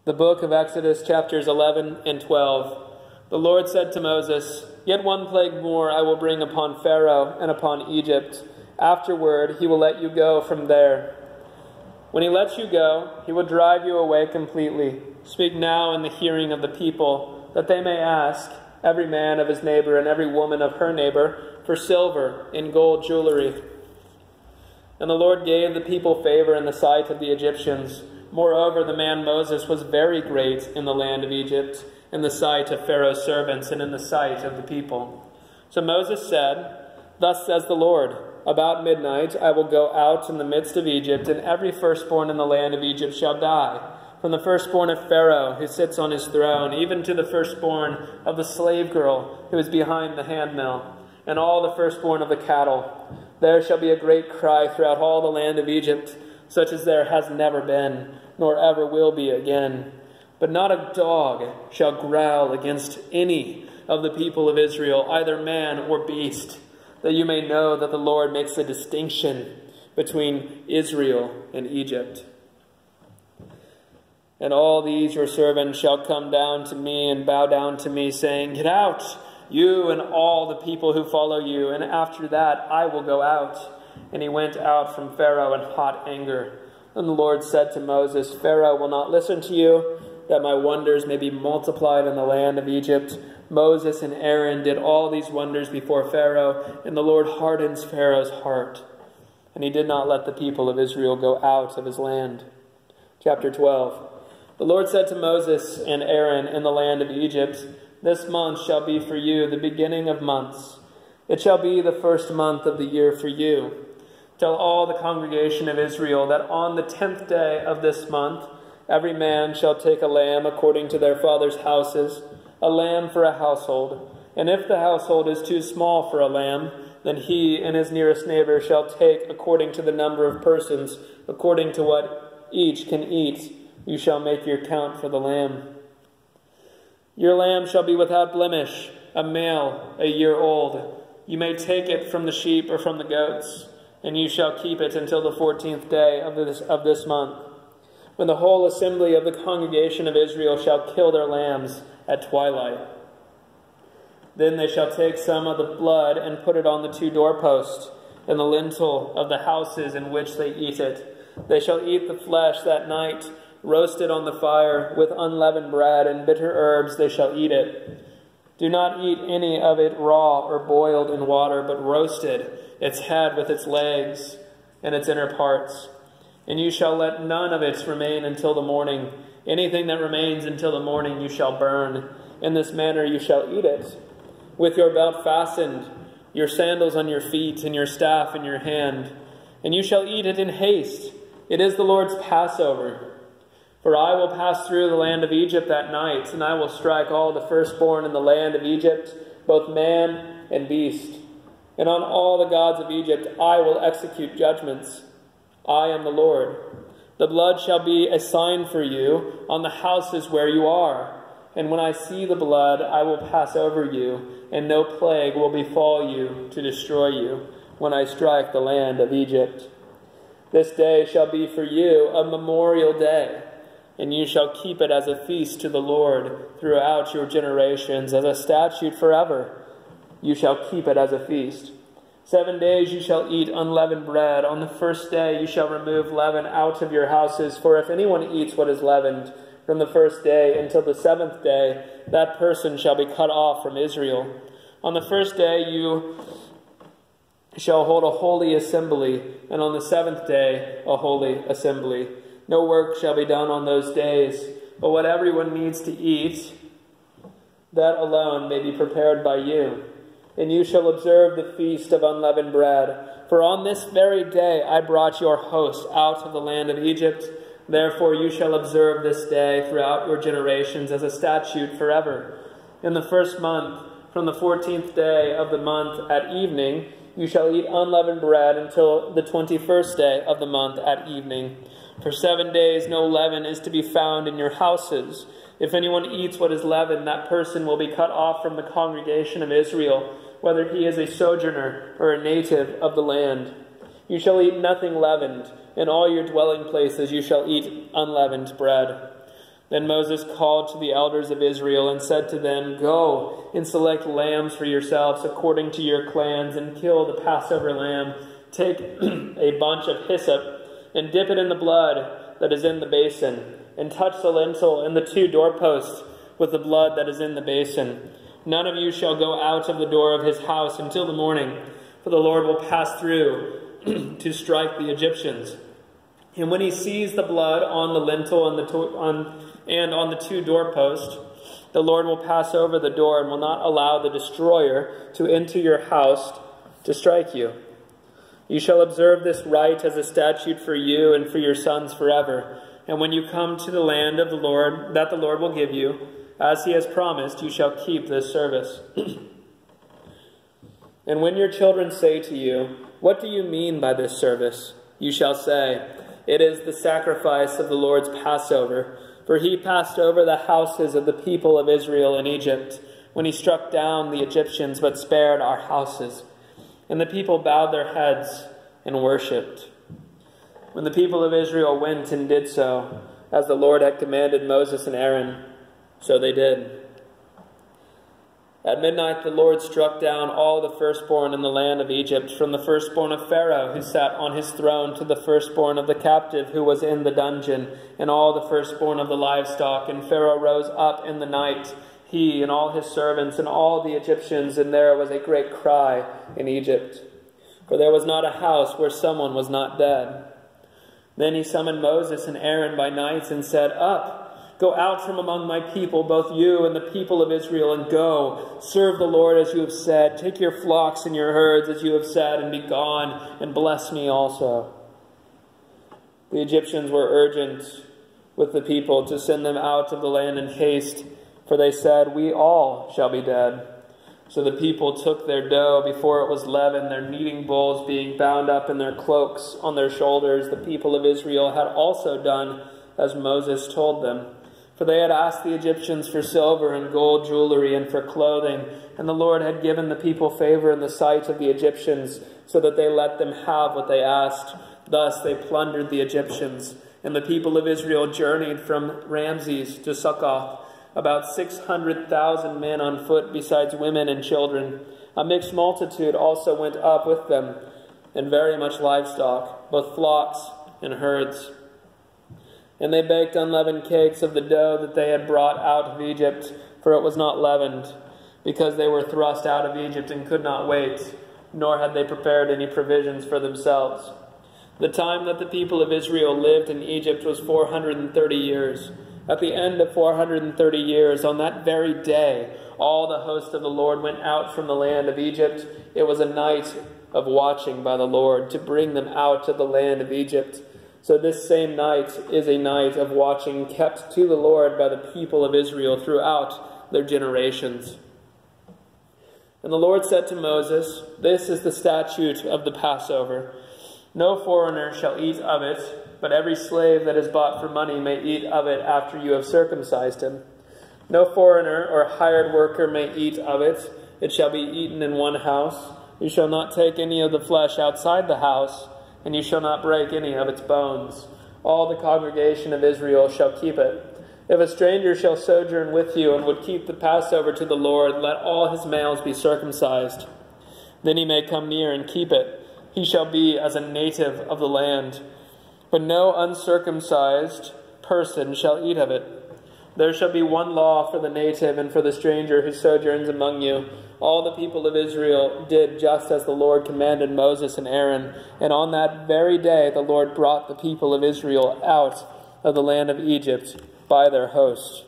The book of Exodus, chapters 11 and 12. The Lord said to Moses, "Yet one plague more I will bring upon Pharaoh and upon Egypt. Afterward he will let you go from there. When he lets you go, he will drive you away completely. Speak now in the hearing of the people, that they may ask, every man of his neighbor and every woman of her neighbor, for silver and gold jewelry." And the Lord gave the people favor in the sight of the Egyptians. Moreover, the man Moses was very great in the land of Egypt, in the sight of Pharaoh's servants and in the sight of the people. So Moses said, "Thus says the Lord, about midnight I will go out in the midst of Egypt, and every firstborn in the land of Egypt shall die, from the firstborn of Pharaoh who sits on his throne, even to the firstborn of the slave girl who is behind the handmill, and all the firstborn of the cattle. There shall be a great cry throughout all the land of Egypt, such as there has never been, nor ever will be again. But not a dog shall growl against any of the people of Israel, either man or beast, that you may know that the Lord makes a distinction between Israel and Egypt. And all these your servants shall come down to me and bow down to me, saying, 'Get out, you and all the people who follow you, and after that I will go out.' And he went out from Pharaoh in hot anger. And the Lord said to Moses, 'Pharaoh will not listen to you, that my wonders may be multiplied in the land of Egypt.' Moses and Aaron did all these wonders before Pharaoh, and the Lord hardens Pharaoh's heart. And he did not let the people of Israel go out of his land." Chapter 12. The Lord said to Moses and Aaron in the land of Egypt, "This month shall be for you the beginning of months. It shall be the first month of the year for you. Tell all the congregation of Israel that on the 10th day of this month, every man shall take a lamb according to their father's houses, a lamb for a household. And if the household is too small for a lamb, then he and his nearest neighbor shall take according to the number of persons, according to what each can eat. You shall make your count for the lamb. Your lamb shall be without blemish, a male, a year old. You may take it from the sheep or from the goats, and you shall keep it until the 14th day of this month, when the whole assembly of the congregation of Israel shall kill their lambs at twilight. Then they shall take some of the blood and put it on the 2 doorposts and the lintel of the houses in which they eat it. They shall eat the flesh that night, roasted on the fire with unleavened bread and bitter herbs they shall eat it. Do not eat any of it raw or boiled in water, but roasted, its head with its legs and its inner parts. And you shall let none of it remain until the morning. Anything that remains until the morning you shall burn. In this manner you shall eat it, with your belt fastened, your sandals on your feet, and your staff in your hand. And you shall eat it in haste. It is the Lord's Passover. For I will pass through the land of Egypt that night, and I will strike all the firstborn in the land of Egypt, both man and beast. And on all the gods of Egypt I will execute judgments. I am the Lord. The blood shall be a sign for you on the houses where you are. And when I see the blood, I will pass over you, and no plague will befall you to destroy you when I strike the land of Egypt. This day shall be for you a memorial day, and you shall keep it as a feast to the Lord throughout your generations, as a statute forever. You shall keep it as a feast. 7 days you shall eat unleavened bread. On the first day you shall remove leaven out of your houses, for if anyone eats what is leavened from the first day until the 7th day, that person shall be cut off from Israel. On the first day you shall hold a holy assembly, and on the 7th day a holy assembly. No work shall be done on those days, but what everyone needs to eat, that alone may be prepared by you. And you shall observe the feast of unleavened bread. For on this very day I brought your host out of the land of Egypt. Therefore you shall observe this day throughout your generations as a statute forever. In the first month, from the 14th day of the month at evening, you shall eat unleavened bread until the 21st day of the month at evening. For 7 days no leaven is to be found in your houses. If anyone eats what is leavened, that person will be cut off from the congregation of Israel, whether he is a sojourner or a native of the land. You shall eat nothing leavened. In all your dwelling places you shall eat unleavened bread. Then Moses called to the elders of Israel and said to them, "Go and select lambs for yourselves according to your clans, and kill the Passover lamb. Take a bunch of hyssop and dip it in the blood that is in the basin, and touch the lintel and the 2 doorposts with the blood that is in the basin. None of you shall go out of the door of his house until the morning, for the Lord will pass through to strike the Egyptians. And when he sees the blood on the lintel and on the 2 doorposts, the Lord will pass over the door and will not allow the destroyer to enter your house to strike you. You shall observe this rite as a statute for you and for your sons forever. And when you come to the land of the Lord, that the Lord will give you, as he has promised, you shall keep this service. And when your children say to you, 'What do you mean by this service?' you shall say, 'It is the sacrifice of the Lord's Passover, for he passed over the houses of the people of Israel in Egypt, when he struck down the Egyptians, but spared our houses.' And the people bowed their heads and worshipped. When the people of Israel went and did so, as the Lord had commanded Moses and Aaron, so they did. At midnight the Lord struck down all the firstborn in the land of Egypt, from the firstborn of Pharaoh who sat on his throne to the firstborn of the captive who was in the dungeon, and all the firstborn of the livestock. And Pharaoh rose up in the night, he and all his servants and all the Egyptians, and there was a great cry in Egypt, for there was not a house where someone was not dead. Then he summoned Moses and Aaron by night and said, 'Up, go out from among my people, both you and the people of Israel, and go, serve the Lord as you have said. Take your flocks and your herds as you have said, and be gone, and bless me also.' The Egyptians were urgent with the people to send them out of the land in haste, for they said, 'We all shall be dead.' So the people took their dough before it was leavened, their kneading bowls being bound up in their cloaks on their shoulders. The people of Israel had also done as Moses told them. For they had asked the Egyptians for silver and gold jewelry and for clothing, and the Lord had given the people favor in the sight of the Egyptians, so that they let them have what they asked. Thus they plundered the Egyptians, and the people of Israel journeyed from Ramses to Succoth, about 600,000 men on foot, besides women and children. A mixed multitude also went up with them, and very much livestock, both flocks and herds. And they baked unleavened cakes of the dough that they had brought out of Egypt, for it was not leavened, because they were thrust out of Egypt and could not wait, nor had they prepared any provisions for themselves. The time that the people of Israel lived in Egypt was 430 years. At the end of 430 years, on that very day, all the host of the Lord went out from the land of Egypt. It was a night of watching by the Lord to bring them out of the land of Egypt. So this same night is a night of watching kept to the Lord by the people of Israel throughout their generations. And the Lord said to Moses, "This is the statute of the Passover. No foreigner shall eat of it, but every slave that is bought for money may eat of it after you have circumcised him. No foreigner or hired worker may eat of it. It shall be eaten in one house. You shall not take any of the flesh outside the house, and you shall not break any of its bones. All the congregation of Israel shall keep it. If a stranger shall sojourn with you and would keep the Passover to the Lord, let all his males be circumcised. Then he may come near and keep it. He shall be as a native of the land. But no uncircumcised person shall eat of it. There shall be one law for the native and for the stranger who sojourns among you." All the people of Israel did just as the Lord commanded Moses and Aaron. And on that very day the Lord brought the people of Israel out of the land of Egypt by their host.